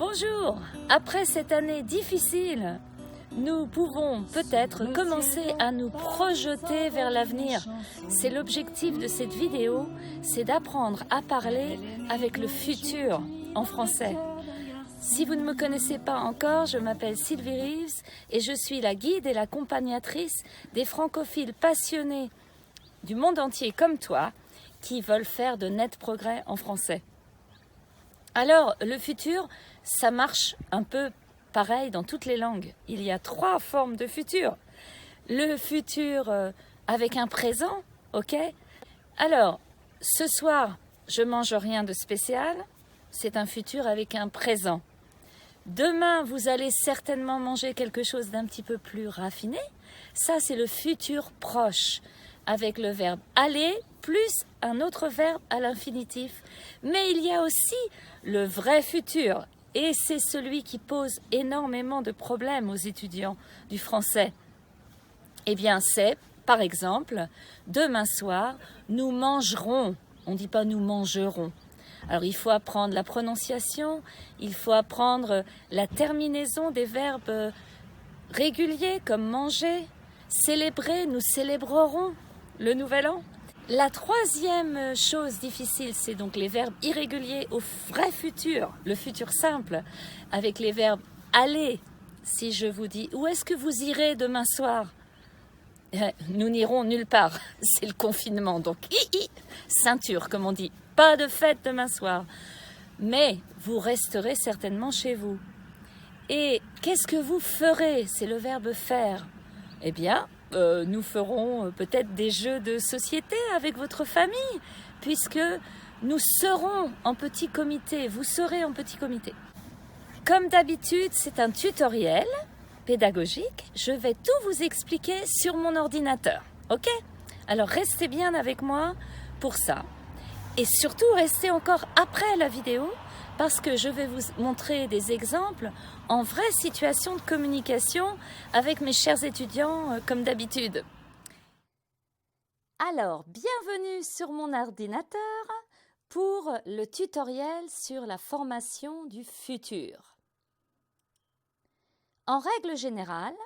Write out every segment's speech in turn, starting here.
Bonjour! Après cette année difficile, nous pouvons peut-être commencer à nous projeter vers l'avenir. C'est l'objectif de cette vidéo, c'est d'apprendre à parler avec le futur en français. Si vous ne me connaissez pas encore, je m'appelle Sylvie Reeves et je suis la guide et l'accompagnatrice des francophiles passionnés du monde entier comme toi qui veulent faire de nets progrès en français. Alors, le futur, ça marche un peu pareil dans toutes les langues. Il y a 3 formes de futur. Le futur avec un présent, ok? Alors, ce soir, je mange rien de spécial. C'est un futur avec un présent. Demain, vous allez certainement manger quelque chose d'un petit peu plus raffiné. Ça, c'est le futur proche, avec le verbe aller plus un autre verbe à l'infinitif. Mais il y a aussi le vrai futur, et c'est celui qui pose énormément de problèmes aux étudiants du français. Eh bien, c'est, par exemple, demain soir, nous mangerons. On ne dit pas nous mangerons. Alors, il faut apprendre la prononciation, il faut apprendre la terminaison des verbes réguliers comme manger, célébrer, nous célébrerons le nouvel an. La troisième chose difficile, c'est donc les verbes irréguliers au vrai futur, le futur simple, avec les verbes aller. Si je vous dis, où est-ce que vous irez demain soir? Nous n'irons nulle part, c'est le confinement, donc ceinture comme on dit, pas de fête demain soir. Mais vous resterez certainement chez vous. Et qu'est-ce que vous ferez? C'est le verbe faire. Eh bien, nous ferons peut-être des jeux de société avec votre famille, puisque nous serons en petit comité, vous serez en petit comité. Comme d'habitude, c'est un tutoriel pédagogique. Je vais tout vous expliquer sur mon ordinateur, ok? Alors restez bien avec moi pour ça. Et surtout, restez encore après la vidéo, parce que je vais vous montrer des exemples en vraie situation de communication avec mes chers étudiants, comme d'habitude. Alors, bienvenue sur mon ordinateur pour le tutoriel sur la formation du futur. En règle générale,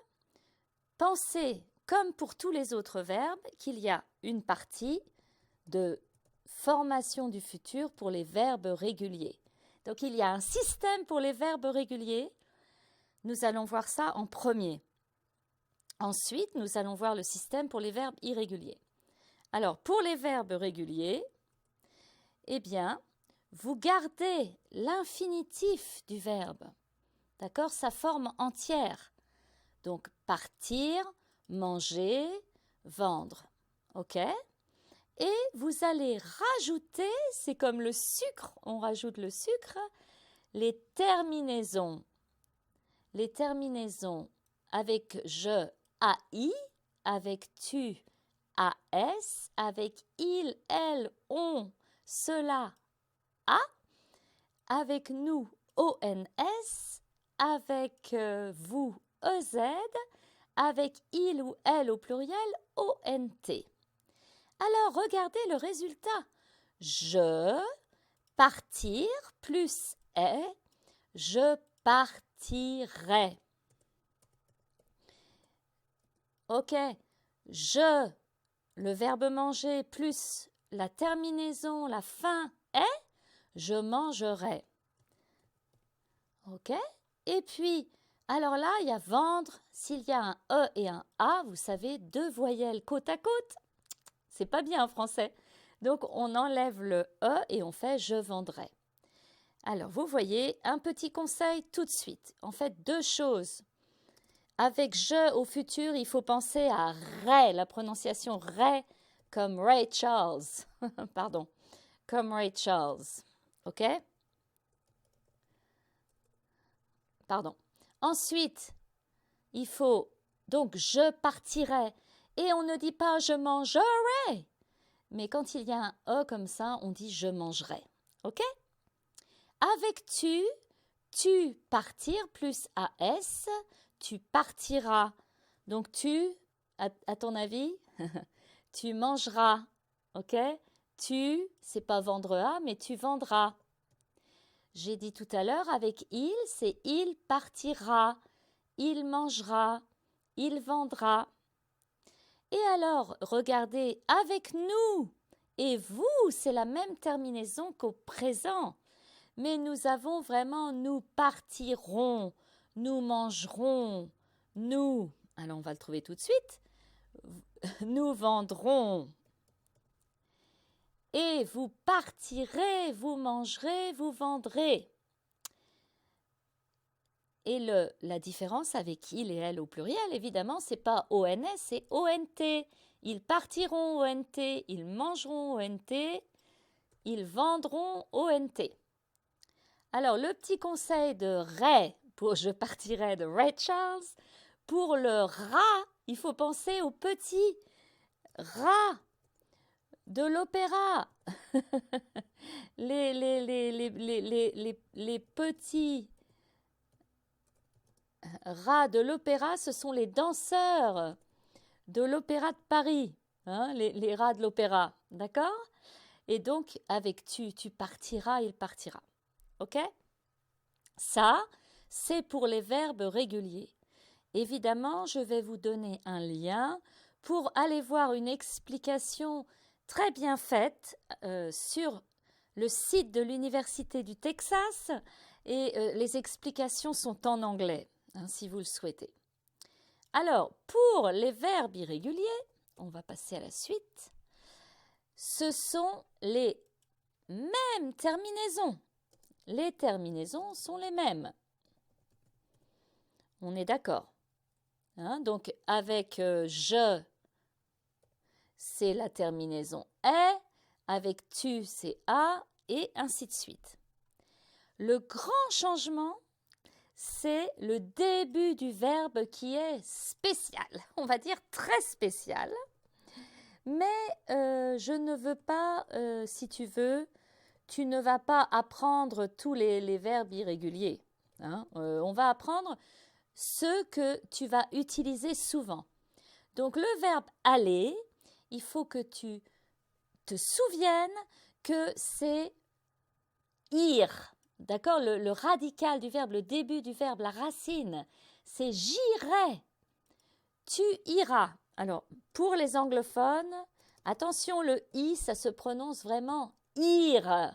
pensez, comme pour tous les autres verbes, qu'il y a une partie de formation du futur pour les verbes réguliers. Donc, il y a un système pour les verbes réguliers. Nous allons voir ça en premier. Ensuite, nous allons voir le système pour les verbes irréguliers. Alors, pour les verbes réguliers, eh bien, vous gardez l'infinitif du verbe. D'accord? Sa forme entière. Donc, partir, manger, vendre. OK? Et vous allez rajouter, c'est comme le sucre, on rajoute le sucre, les terminaisons. Les terminaisons avec je, AI, avec tu, AS, avec il, elle, on, cela, A, avec nous, ONS, avec vous, EZ, avec il ou elle au pluriel, ONT. Alors, regardez le résultat. Je, partir, plus est, je partirai. Ok, je, le verbe manger, plus la terminaison, la fin est, je mangerai. Ok, et puis, alors là, il y a vendre. S'il y a un E et un A, vous savez, 2 voyelles côte à côte. C'est pas bien en français. Donc, on enlève le E et on fait « je vendrai ». Alors, vous voyez, un petit conseil tout de suite. En fait, 2 choses. Avec « je » au futur, il faut penser à « Ray », la prononciation « Ray » comme Ray Charles. Pardon, comme Ray Charles. OK? Pardon. Ensuite, il faut donc « je partirai ». Et on ne dit pas « je mangerai ». Mais quand il y a un « e » comme ça, on dit « je mangerai ». OK? Avec tu partir plus AS, tu partiras. Donc tu, à ton avis, tu mangeras. OK? Tu, c'est pas vendre à, mais tu vendras. J'ai dit tout à l'heure avec il, c'est il partira, il mangera, il vendra. Et alors, regardez, avec nous et vous, c'est la même terminaison qu'au présent. Mais nous avons vraiment nous partirons, nous mangerons, nous. Alors, on va le trouver tout de suite. Nous vendrons. Et vous partirez, vous mangerez, vous vendrez. Et la différence avec il et elle au pluriel, évidemment, c'est pas ONS, c'est ONT. Ils partiront ONT, ils mangeront ONT, ils vendront ONT. Alors, le petit conseil de Ray, pour je partirai de Ray Charles, pour le rat, il faut penser au petit rat de l'opéra. Les petits rats de l'opéra, ce sont les danseurs de l'opéra de Paris, hein, les rats de l'opéra, d'accord? Et donc, avec tu partiras, il partira. Ok? Ça, c'est pour les verbes réguliers. Évidemment, je vais vous donner un lien pour aller voir une explication très bien faite sur le site de l'Université du Texas et les explications sont en anglais, hein, si vous le souhaitez. Alors, pour les verbes irréguliers, on va passer à la suite. Ce sont les mêmes terminaisons. Les terminaisons sont les mêmes. On est d'accord, hein? Donc, avec je, c'est la terminaison est, avec tu, c'est a, et ainsi de suite. Le grand changement, c'est le début du verbe qui est spécial, on va dire très spécial. Mais je ne veux pas, si tu veux, tu ne vas pas apprendre tous les verbes irréguliers. Hein? On va apprendre ceux que tu vas utiliser souvent. Donc le verbe aller, il faut que tu te souviennes que c'est ir. D'accord? Le radical du verbe, le début du verbe, la racine, c'est j'irai. Tu iras. Alors, pour les anglophones, attention, le i, ça se prononce vraiment ir.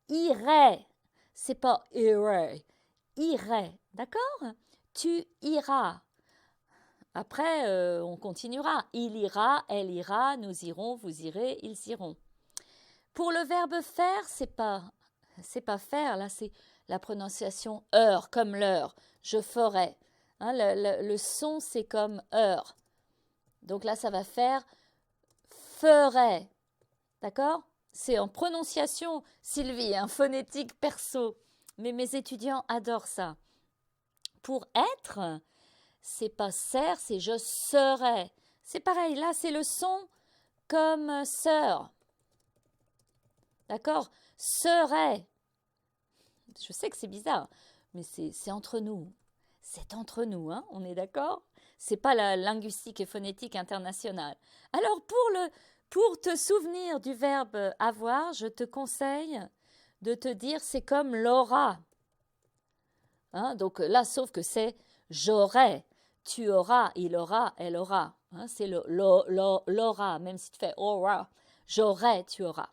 Irai. C'est pas irai. Irai. D'accord? Tu iras. Après, on continuera. Il ira, elle ira, nous irons, vous irez, ils iront. Pour le verbe faire, c'est pas faire, là, c'est la prononciation heure, comme l'heure. Je ferai. Hein, le son, c'est comme heure. Donc là, ça va faire ferait. D'accord? C'est en prononciation, Sylvie, un phonétique perso. Mais mes étudiants adorent ça. Pour être, c'est pas ser, c'est je serai. C'est pareil, là, c'est le son comme sœur. D'accord? Serait. Je sais que c'est bizarre, mais c'est entre nous. C'est entre nous, hein, on est d'accord? C'est pas la linguistique et phonétique internationale. Alors, pour te souvenir du verbe avoir, je te conseille de te dire c'est comme l'aura. Hein, donc là, sauf que c'est j'aurai, tu auras, il aura, elle aura. Hein, c'est l'aura, même si tu fais aura. J'aurai, tu auras.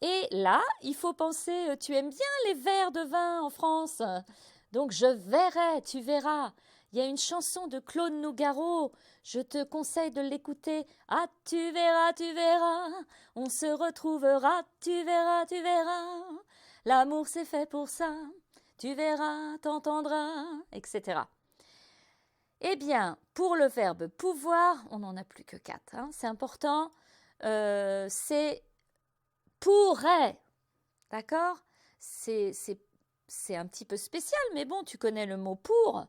Et là, il faut penser, tu aimes bien les verres de vin en France. Donc, je verrai, tu verras. Il y a une chanson de Claude Nougaro. Je te conseille de l'écouter. Ah, tu verras, on se retrouvera, tu verras, l'amour c'est fait pour ça, tu verras, t'entendras, etc. Eh bien, pour le verbe pouvoir, on n'en a plus que 4. Hein, c'est important. C'est pourrait. D'accord? C'est un petit peu spécial, mais bon, tu connais le mot pour.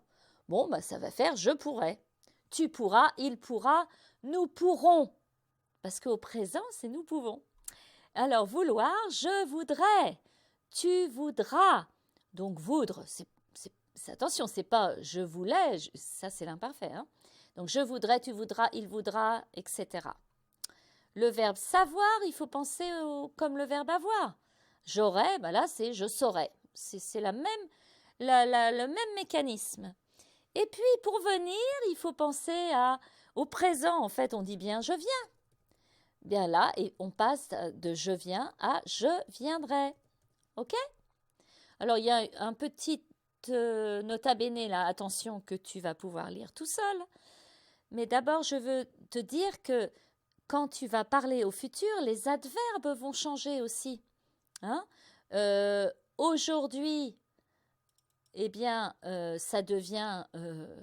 Bon, bah, ça va faire je pourrais. Tu pourras, il pourra, nous pourrons. Parce qu'au présent, c'est nous pouvons. Alors, vouloir, je voudrais. Tu voudras. Donc, voudre, attention, c'est pas je voulais, ça c'est l'imparfait. Hein? Donc, je voudrais, tu voudras, il voudra, etc. Le verbe savoir, il faut penser comme le verbe avoir. J'aurais, bah là c'est je saurais. C'est le même mécanisme. Et puis, pour venir, il faut penser au présent. En fait, on dit bien « je viens ». Bien là, et on passe de « je viens » à « je viendrai ». OK? Alors, il y a un petit nota bene là, attention, que tu vas pouvoir lire tout seul. Mais d'abord, je veux te dire que quand tu vas parler au futur, les adverbes vont changer aussi. Hein? Aujourd'hui, eh bien, ça devient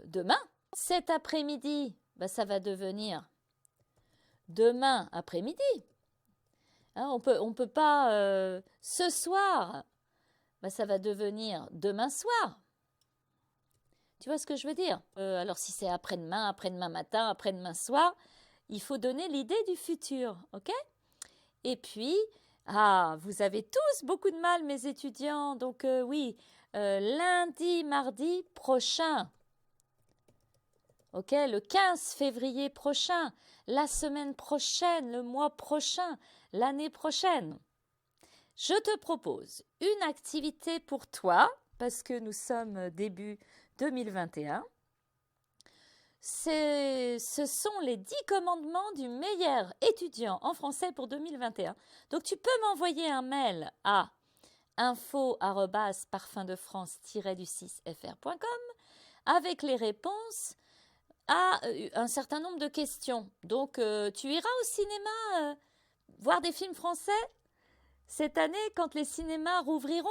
demain. Cet après-midi, ben, ça va devenir demain après-midi. Hein, on peut pas ce soir, ben, ça va devenir demain soir. Tu vois ce que je veux dire? Alors si c'est après-demain, après-demain matin, après-demain soir, il faut donner l'idée du futur, ok? Et puis, vous avez tous beaucoup de mal, mes étudiants, donc oui, lundi, mardi prochain, ok? Le 15 février prochain, la semaine prochaine, le mois prochain, l'année prochaine. Je te propose une activité pour toi, parce que nous sommes début 2021. Ce sont les 10 commandements du meilleur étudiant en français pour 2021. Donc, tu peux m'envoyer un mail à info@parfumdefrance-du6fr.com avec les réponses à un certain nombre de questions. Donc, tu iras au cinéma voir des films français cette année quand les cinémas rouvriront?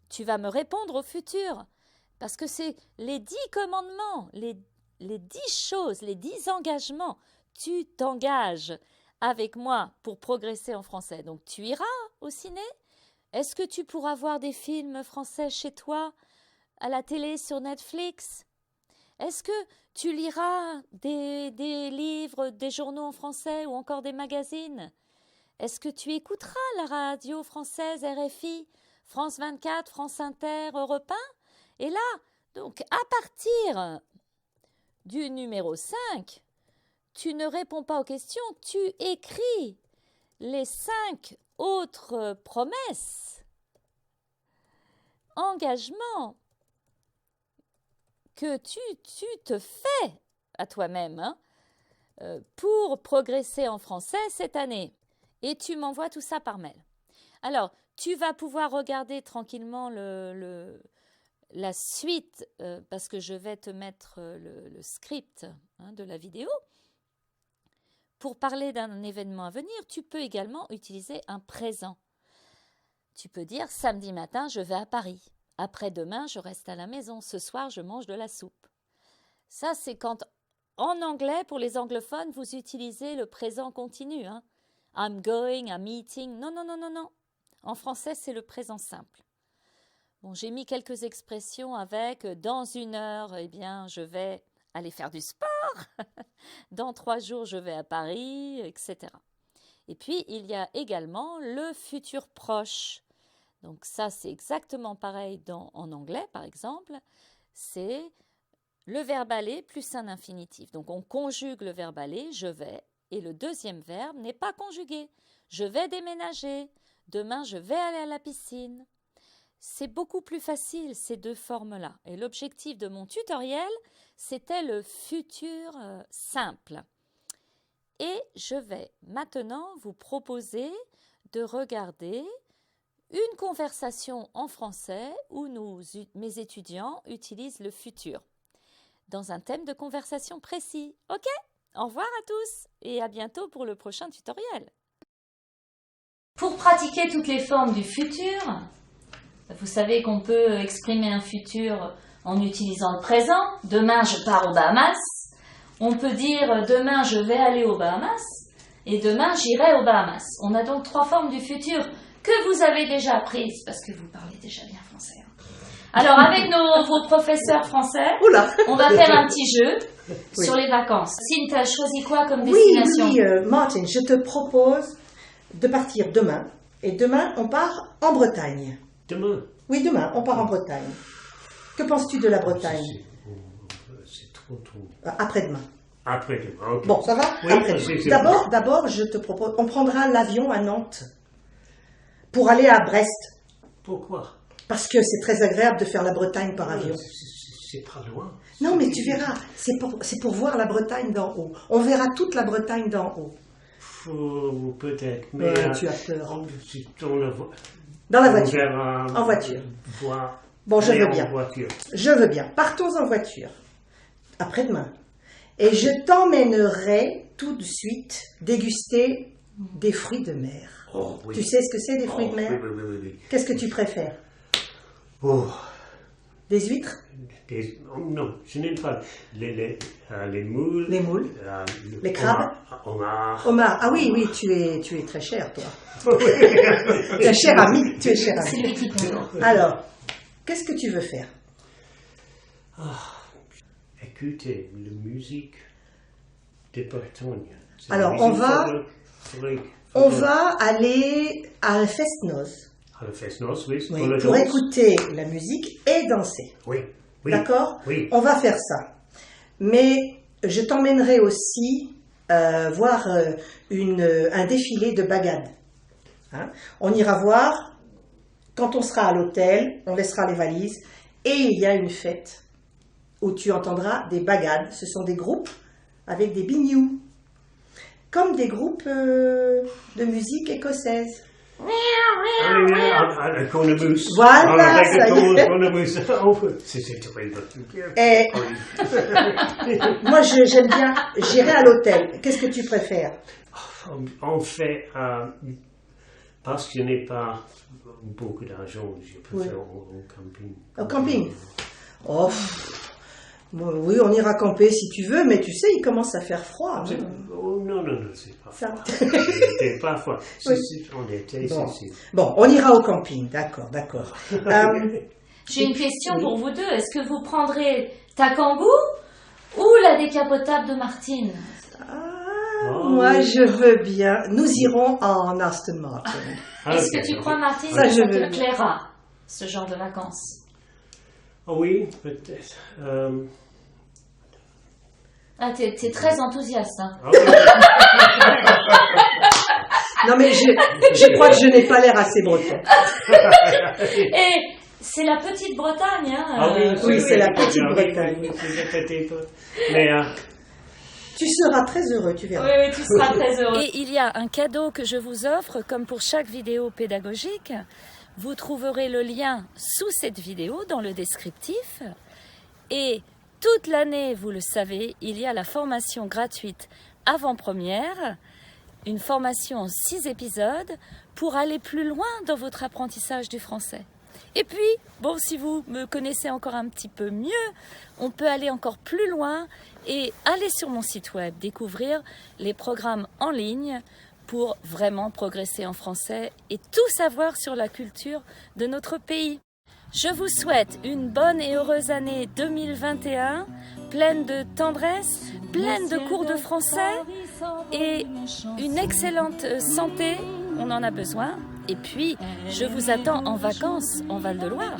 Tu vas me répondre au futur. Parce que c'est les 10 commandements, les 10 choses, les 10 engagements. Tu t'engages avec moi pour progresser en français. Donc, tu iras au ciné? Est-ce que tu pourras voir des films français chez toi, à la télé, sur Netflix? Est-ce que tu liras des livres, des journaux en français ou encore des magazines? Est-ce que tu écouteras la radio française RFI, France 24, France Inter, Europe 1? Et là, donc, à partir du numéro 5, tu ne réponds pas aux questions, tu écris les 5 autres promesses, engagements que tu te fais à toi-même pour progresser en français cette année. Et tu m'envoies tout ça par mail. Alors, tu vas pouvoir regarder tranquillement la suite, parce que je vais te mettre le script de la vidéo. Pour parler d'un événement à venir, tu peux également utiliser un présent. Tu peux dire « Samedi matin, je vais à Paris. Après-demain, je reste à la maison. Ce soir, je mange de la soupe. » Ça, c'est quand, en anglais, pour les anglophones, vous utilisez le présent continu. Hein. I'm going, I'm eating. Non, non, non, non, non. En français, c'est le présent simple. Bon, j'ai mis quelques expressions avec « dans 1 heure, eh bien, je vais aller faire du sport. Dans 3 jours, je vais à Paris, etc. » Et puis, il y a également le futur proche. Donc ça, c'est exactement pareil en anglais, par exemple. C'est le verbe aller plus un infinitif. Donc, on conjugue le verbe aller, je vais, et le deuxième verbe n'est pas conjugué. Je vais déménager. Demain, je vais aller à la piscine. C'est beaucoup plus facile, ces 2 formes-là. Et l'objectif de mon tutoriel, c'était le futur simple. Et je vais maintenant vous proposer de regarder une conversation en français où mes étudiants utilisent le futur dans un thème de conversation précis. OK? Au revoir à tous et à bientôt pour le prochain tutoriel. Pour pratiquer toutes les formes du futur, vous savez qu'on peut exprimer un futur en utilisant le présent. Demain, je pars aux Bahamas. On peut dire demain, je vais aller aux Bahamas et demain, j'irai aux Bahamas. On a donc 3 formes du futur que vous avez déjà apprises parce que vous parlez déjà bien français. Alors, avec vos professeurs français, on va faire un petit jeu sur les vacances. Cine, tu as choisi quoi comme destination? Oui, Martin, je te propose de partir demain. Et demain, on part en Bretagne. Demain? Oui, demain, on part en Bretagne. Que penses-tu de la Bretagne? C'est trop tôt. Après-demain. Après-demain, ok. Bon, ça va? Oui, Après. D'abord, je te propose, on prendra l'avion à Nantes pour aller à Brest. Pourquoi? Parce que c'est très agréable de faire la Bretagne par avion. C'est pas loin. Non, mais tu verras, c'est pour voir la Bretagne d'en haut. On verra toute la Bretagne d'en haut. Peut-être, mais Ouais, tu as peur. Dans la voiture. En voiture. Bon, je veux bien. Voiture. Je veux bien. Partons en voiture. Après-demain. Et je t'emmènerai tout de suite déguster des fruits de mer. Oh, oui. Tu sais ce que c'est des fruits de mer? Oui. Qu'est-ce que tu préfères? Oh. Des huîtres? Non, je n'aime pas les moules. Les moules? Les crabes? Homard. Homard. Ah oui, tu es très cher, toi. Tu es cher ami. Tu es cher ami. Alors, qu'est-ce que tu veux faire? Écoutez, la musique de Bretagne. Alors, on va aller à un fest-noz. À la fest-noz, oui. Oui, pour écouter la musique et danser. Oui. D'accord? Oui. On va faire ça. Mais je t'emmènerai aussi voir un défilé de bagades. Hein? On ira voir, quand on sera à l'hôtel, on laissera les valises, et il y a une fête où tu entendras des bagades. Ce sont des groupes avec des bignous, comme des groupes de musique écossaise. Un cornemuse. Voilà, ça y est. Cornemuse. C'est terrible. Et moi, j'aime bien. J'irai à l'hôtel. Qu'est-ce que tu préfères? On fait, parce que je n'ai pas beaucoup d'argent, je préfère au camping. Au camping? Oh, oui, on ira camper si tu veux, mais tu sais, il commence à faire froid. Hein. Non, c'est pas Ça. froid. C'est pas froid. Oui. En été, Bon, on ira au camping, d'accord. J'ai une question pour vous deux. Est-ce que vous prendrez ta kangou ou la décapotable de Martine? Moi, je veux bien. Nous irons en Aston Martin. Est-ce que tu crois, Martine, Ça, que je ça veux te plaira, ce genre de vacances? Oui, peut-être. Ah, t'es très enthousiaste, hein. Non, mais je crois que je n'ai pas l'air assez breton. Et c'est la petite Bretagne, hein. Oui, c'est la petite Bretagne. Mais tu seras très heureux, tu verras. Oui, tu seras très heureux. Et il y a un cadeau que je vous offre, comme pour chaque vidéo pédagogique. Vous trouverez le lien sous cette vidéo dans le descriptif. Et toute l'année, vous le savez, il y a la formation gratuite avant-première, une formation en 6 épisodes pour aller plus loin dans votre apprentissage du français. Et puis, bon, si vous me connaissez encore un petit peu mieux, on peut aller encore plus loin et aller sur mon site web, découvrir les programmes en ligne pour vraiment progresser en français et tout savoir sur la culture de notre pays. Je vous souhaite une bonne et heureuse année 2021, pleine de tendresse, pleine de cours de français et une excellente santé, on en a besoin. Et puis, je vous attends en vacances en Val-de-Loire.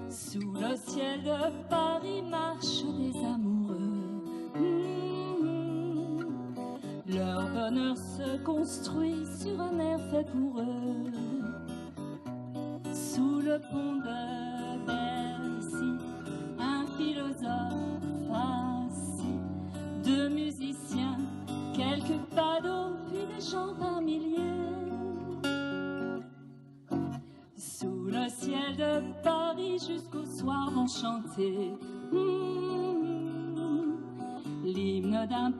Sous le ciel de Paris marchent des amoureux. Leur bonheur se construit sur un air fait pour eux. Sous le pont de Bercy, un philosophe assis, deux musiciens, quelques badauds, puis des gens par milliers. Sous le ciel de Paris jusqu'au soir vont chanter l'hymne d'un